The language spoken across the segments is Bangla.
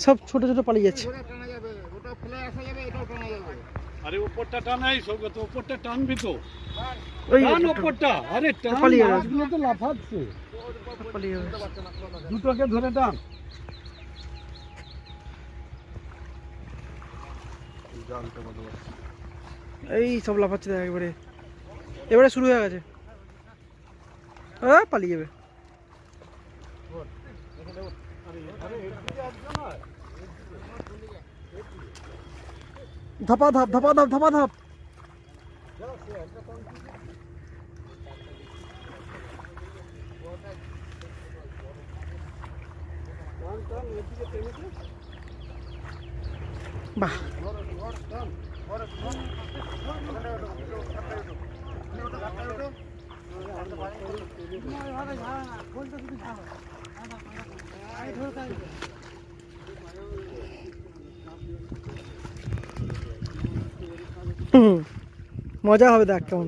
সব ছোট ছোট পালিয়ে যাচ্ছে। আরে উপরটা টানাই সৌগত, উপরটা টানবি তো। ওই টান উপরটা, আরে টান, পালিয়ে গেছে। মাছগুলো তো লাফাচ্ছে। পালিয়ে গেছে। দুটোকে ধরে টান। এই সব লাফাচ্ছে দেখ এবারে, এবারে শুরু হয়ে গেছে। পালিয়ে যাবে। ধাপা ধাপ ধাপা ধাপ ধাপা ধাপ। বাহ, মজা হবে দেখ কেমন।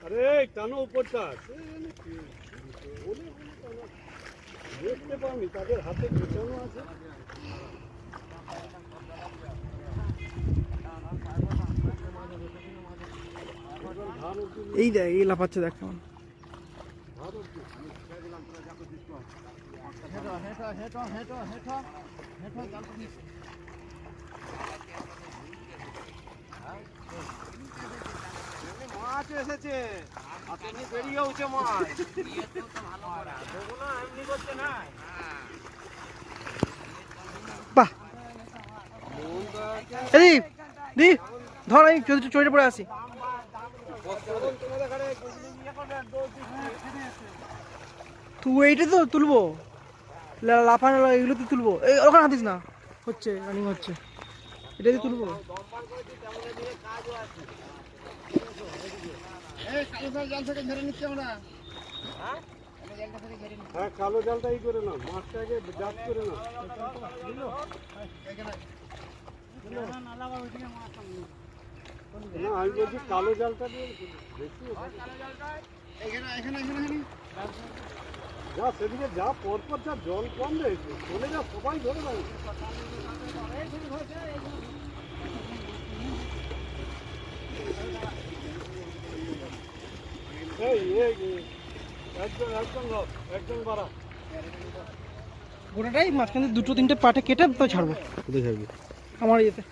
আরে টানো উপরটা, দেখতে পাওনি তাদের হাতে গোছানো আছে। এই দেখ, এই লাফাচ্ছে দেখ কেমন। মাছ এসেছে, বেরিয়ে উঠছে মাছ। এমনি করছে না। বাহ, এই দি ধর, আমি চড়ে পড়ে আসি। তুই এইটা তো তুলবো, লাফানো এগুলো তো তুলবো। এই ওখানে হাতিস না, হচ্ছে রানিং হচ্ছে, এটা দিয়ে তুলবো। হ্যাঁ, কালো জালটাই করে না, মাছটাকে জাত করে না। না, আমি বলছি কালো জালটা দিয়ে বেশি যা, সেদিকে যা পরপর যা জল কম রয়েছে, চলে যা, সবাই ধরে যাবে। একজন বাড়া গোটাটাই মাঝখানে দুটো তিনটে পাটে কেটে তো ছাড়বো। কোথায় ছাড়বি? আমার ইয়েতে